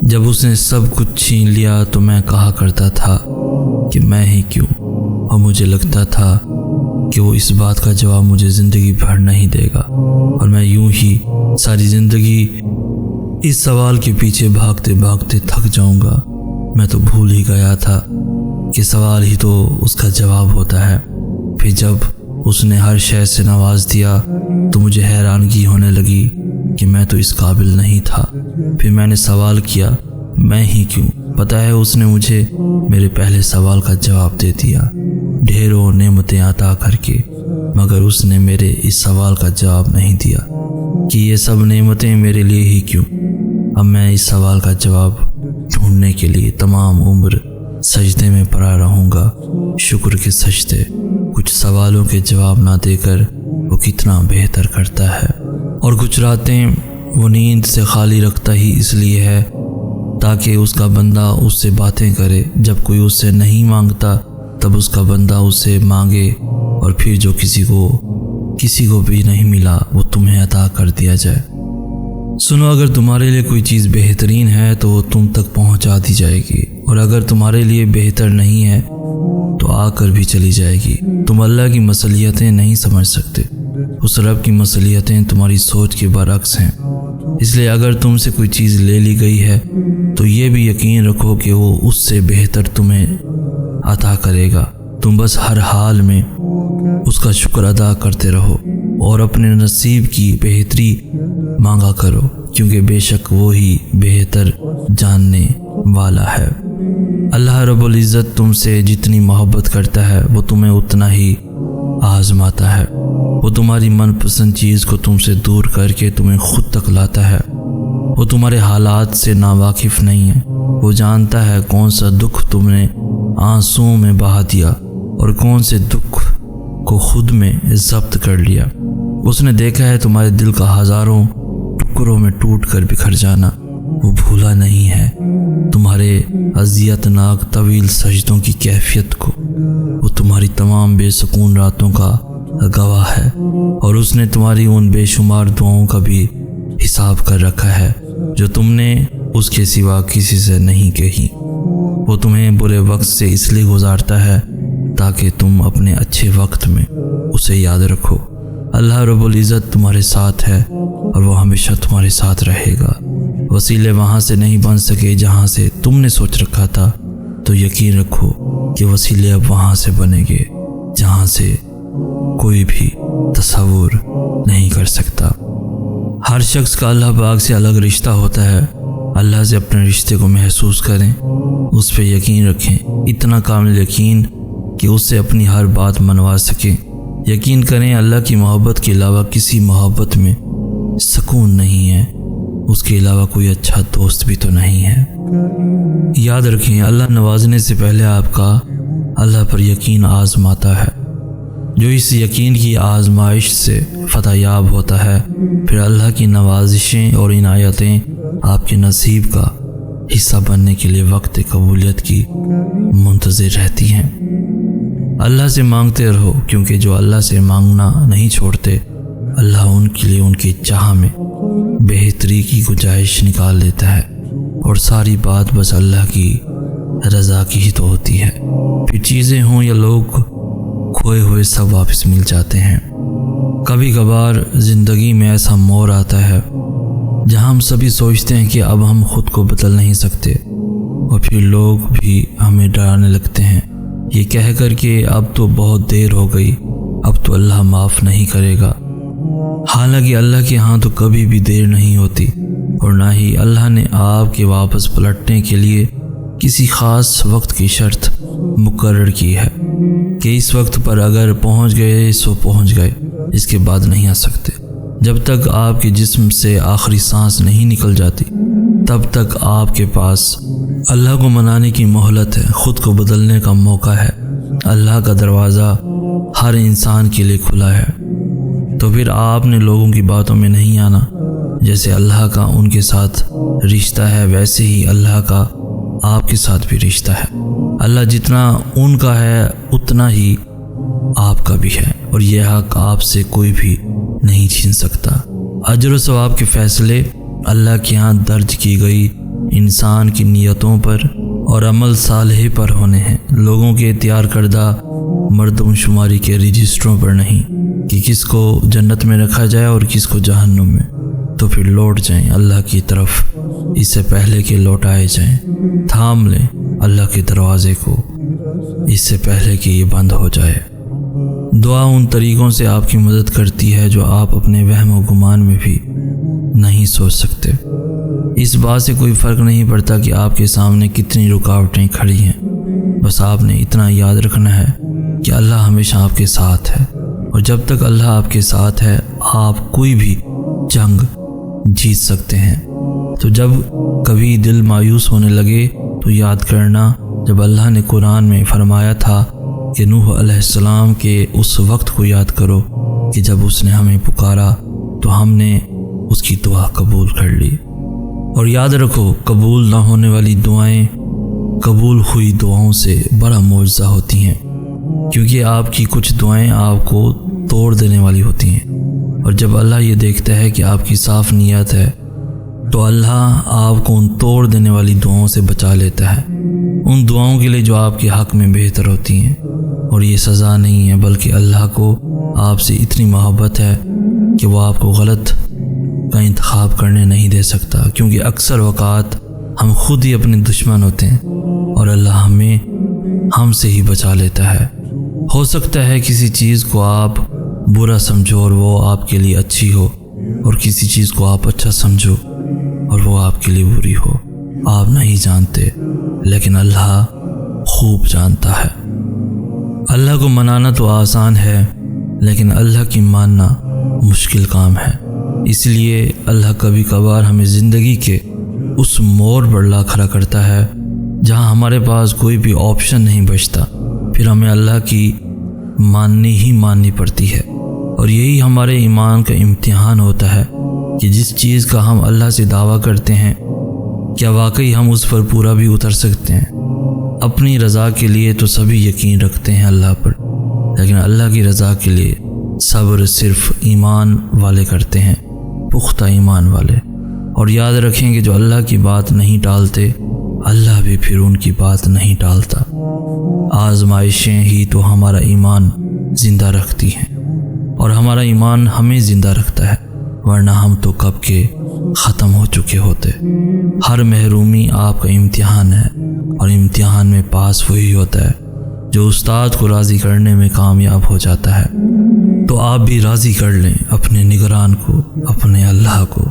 جب اس نے سب کچھ چھین لیا تو میں کہا کرتا تھا کہ میں ہی کیوں، اور مجھے لگتا تھا کہ وہ اس بات کا جواب مجھے زندگی بھر نہیں دے گا، اور میں یوں ہی ساری زندگی اس سوال کے پیچھے بھاگتے بھاگتے تھک جاؤں گا۔ میں تو بھول ہی گیا تھا کہ سوال ہی تو اس کا جواب ہوتا ہے۔ پھر جب اس نے ہر شے سے نواز دیا تو مجھے حیرانگی ہونے لگی کہ میں تو اس قابل نہیں تھا۔ پھر میں نے سوال کیا، میں ہی کیوں؟ پتہ ہے اس نے مجھے میرے پہلے سوال کا جواب دے دیا، ڈھیروں نعمتیں عطا کر کے، مگر اس نے میرے اس سوال کا جواب نہیں دیا کہ یہ سب نعمتیں میرے لیے ہی کیوں۔ اب میں اس سوال کا جواب ڈھونڈنے کے لیے تمام عمر سجدے میں پڑا رہوں گا۔ شکر کے سجدے۔ کچھ سوالوں کے جواب نہ دے کر وہ کتنا بہتر کرتا ہے، اور کچھ راتیں وہ نیند سے خالی رکھتا ہی اس لیے ہے تاکہ اس کا بندہ اس سے باتیں کرے۔ جب کوئی اس سے نہیں مانگتا تب اس کا بندہ اس سے مانگے، اور پھر جو کسی کو بھی نہیں ملا وہ تمہیں عطا کر دیا جائے۔ سنو، اگر تمہارے لیے کوئی چیز بہترین ہے تو وہ تم تک پہنچا دی جائے گی، اور اگر تمہارے لیے بہتر نہیں ہے تو آ کر بھی چلی جائے گی۔ تم اللہ کی مصلحتیں نہیں سمجھ سکتے، اس رب کی مصلحتیں تمہاری سوچ کے برعکس ہیں۔ اس لیے اگر تم سے کوئی چیز لے لی گئی ہے تو یہ بھی یقین رکھو کہ وہ اس سے بہتر تمہیں عطا کرے گا۔ تم بس ہر حال میں اس کا شکر ادا کرتے رہو اور اپنے نصیب کی بہتری مانگا کرو، کیونکہ بے شک وہی بہتر جاننے والا ہے۔ اللہ رب العزت تم سے جتنی محبت کرتا ہے وہ تمہیں اتنا ہی آزماتا ہے۔ وہ تمہاری من پسند چیز کو تم سے دور کر کے تمہیں خود تک لاتا ہے۔ وہ تمہارے حالات سے ناواقف نہیں ہے۔ وہ جانتا ہے کون سا دکھ تم نے آنسوؤں میں بہا دیا اور کون سے دکھ کو خود میں ضبط کر لیا۔ اس نے دیکھا ہے تمہارے دل کا ہزاروں ٹکڑوں میں ٹوٹ کر بکھر جانا۔ وہ بھولا نہیں ہے تمہارے اذیت ناک طویل سجدوں کی کیفیت کو۔ وہ تمہاری تمام بے سکون راتوں کا گواہ ہے، اور اس نے تمہاری ان بے شمار دعاؤں کا بھی حساب کر رکھا ہے جو تم نے اس کے سوا کسی سے نہیں کہی۔ وہ تمہیں برے وقت سے اس لیے گزارتا ہے تاکہ تم اپنے اچھے وقت میں اسے یاد رکھو۔ اللہ رب العزت تمہارے ساتھ ہے اور وہ ہمیشہ تمہارے ساتھ رہے گا۔ وسیلے وہاں سے نہیں بن سکے جہاں سے تم نے سوچ رکھا تھا، تو یقین رکھو کہ وسیلے اب وہاں سے بنیں گے جہاں سے کوئی بھی تصور نہیں کر سکتا۔ ہر شخص کا اللہ پاک سے الگ رشتہ ہوتا ہے۔ اللہ سے اپنے رشتے کو محسوس کریں، اس پہ یقین رکھیں، اتنا کامل یقین کہ اس سے اپنی ہر بات منوا سکیں۔ یقین کریں اللہ کی محبت کے علاوہ کسی محبت میں سکون نہیں ہے، اس کے علاوہ کوئی اچھا دوست بھی تو نہیں ہے۔ یاد رکھیں اللہ نوازنے سے پہلے آپ کا اللہ پر یقین آزماتا ہے۔ جو اس یقین کی آزمائش سے فتح یاب ہوتا ہے، پھر اللہ کی نوازشیں اور عنایتیں آپ کے نصیب کا حصہ بننے کے لیے وقت قبولیت کی منتظر رہتی ہیں۔ اللہ سے مانگتے رہو، کیونکہ جو اللہ سے مانگنا نہیں چھوڑتے، اللہ ان کے لیے ان کی چاہ میں بہتری کی گنجائش نکال دیتا ہے، اور ساری بات بس اللہ کی رضا کی ہی تو ہوتی ہے۔ پھر چیزیں ہوں یا لوگ، کھوئے ہوئے سب واپس مل جاتے ہیں۔ کبھی کبھار زندگی میں ایسا موڑ آتا ہے جہاں ہم سبھی سوچتے ہیں کہ اب ہم خود کو بدل نہیں سکتے، اور پھر لوگ بھی ہمیں ڈرانے لگتے ہیں یہ کہہ کر کہ اب تو بہت دیر ہو گئی، اب تو اللہ معاف نہیں کرے گا۔ حالانکہ اللہ کے ہاں تو کبھی بھی دیر نہیں ہوتی، اور نہ ہی اللہ نے آپ کے واپس پلٹنے کے لیے کسی خاص وقت کی شرط مقرر کی ہے کہ اس وقت پر اگر پہنچ گئے سو پہنچ گئے، اس کے بعد نہیں آ سکتے۔ جب تک آپ کے جسم سے آخری سانس نہیں نکل جاتی تب تک آپ کے پاس اللہ کو منانے کی مہلت ہے، خود کو بدلنے کا موقع ہے۔ اللہ کا دروازہ ہر انسان کے لیے کھلا ہے، تو پھر آپ نے لوگوں کی باتوں میں نہیں آنا۔ جیسے اللہ کا ان کے ساتھ رشتہ ہے، ویسے ہی اللہ کا آپ کے ساتھ بھی رشتہ ہے۔ اللہ جتنا ان کا ہے اتنا ہی آپ کا بھی ہے، اور یہ حق آپ سے کوئی بھی نہیں چھین سکتا۔ اجر و ثواب کے فیصلے اللہ کے ہاں درج کی گئی انسان کی نیتوں پر اور عمل صالح پر ہونے ہیں، لوگوں کے تیار کردہ مردم شماری کے رجسٹروں پر نہیں کہ کس کو جنت میں رکھا جائے اور کس کو جہنم میں۔ تو پھر لوٹ جائیں اللہ کی طرف اس سے پہلے کہ لوٹائے جائیں، تھام لیں اللہ کے دروازے کو اس سے پہلے کہ یہ بند ہو جائے۔ دعا ان طریقوں سے آپ کی مدد کرتی ہے جو آپ اپنے وہم و گمان میں بھی نہیں سوچ سکتے۔ اس بات سے کوئی فرق نہیں پڑتا کہ آپ کے سامنے کتنی رکاوٹیں کھڑی ہیں، بس آپ نے اتنا یاد رکھنا ہے کہ اللہ ہمیشہ آپ کے ساتھ ہے، اور جب تک اللہ آپ کے ساتھ ہے آپ کوئی بھی جنگ جیت سکتے ہیں۔ تو جب کبھی دل مایوس ہونے لگے تو یاد کرنا جب اللہ نے قرآن میں فرمایا تھا کہ نوح علیہ السلام کے اس وقت کو یاد کرو کہ جب اس نے ہمیں پکارا تو ہم نے اس کی دعا قبول کر لی۔ اور یاد رکھو، قبول نہ ہونے والی دعائیں قبول ہوئی دعاؤں سے بڑا معجزہ ہوتی ہیں، کیونکہ آپ کی کچھ دعائیں آپ کو توڑ دینے والی ہوتی ہیں، اور جب اللہ یہ دیکھتا ہے کہ آپ کی صاف نیت ہے تو اللہ آپ کو ان توڑ دینے والی دعاؤں سے بچا لیتا ہے، ان دعاؤں کے لیے جو آپ کے حق میں بہتر ہوتی ہیں۔ اور یہ سزا نہیں ہے، بلکہ اللہ کو آپ سے اتنی محبت ہے کہ وہ آپ کو غلط کا انتخاب کرنے نہیں دے سکتا، کیونکہ اکثر اوقات ہم خود ہی اپنے دشمن ہوتے ہیں اور اللہ ہمیں ہم سے ہی بچا لیتا ہے۔ ہو سکتا ہے کسی چیز کو آپ برا سمجھو اور وہ آپ کے لیے اچھی ہو، اور کسی چیز کو آپ اچھا سمجھو اور وہ آپ کے لیے بری ہو، آپ نہیں جانتے، لیکن اللہ خوب جانتا ہے۔ اللہ کو منانا تو آسان ہے، لیکن اللہ کی ماننا مشکل کام ہے۔ اس لیے اللہ کبھی کبھار ہمیں زندگی کے اس موڑ پر لا کھڑا کرتا ہے جہاں ہمارے پاس کوئی بھی آپشن نہیں بچتا، پھر ہمیں اللہ کی ماننی پڑتی ہے۔ اور یہی ہمارے ایمان کا امتحان ہوتا ہے کہ جس چیز کا ہم اللہ سے دعویٰ کرتے ہیں کیا واقعی ہم اس پر پورا بھی اتر سکتے ہیں۔ اپنی رضا کے لیے تو سبھی یقین رکھتے ہیں اللہ پر، لیکن اللہ کی رضا کے لیے صبر صرف ایمان والے کرتے ہیں، پختہ ایمان والے۔ اور یاد رکھیں کہ جو اللہ کی بات نہیں ٹالتے، اللہ بھی پھر ان کی بات نہیں ٹالتا۔ آزمائشیں ہی تو ہمارا ایمان زندہ رکھتی ہیں، اور ہمارا ایمان ہمیں زندہ رکھتا ہے، ورنہ ہم تو کب کے ختم ہو چکے ہوتے۔ ہر محرومی آپ کا امتحان ہے، اور امتحان میں پاس وہی ہوتا ہے جو استاد کو راضی کرنے میں کامیاب ہو جاتا ہے۔ تو آپ بھی راضی کر لیں اپنے نگران کو، اپنے اللہ کو۔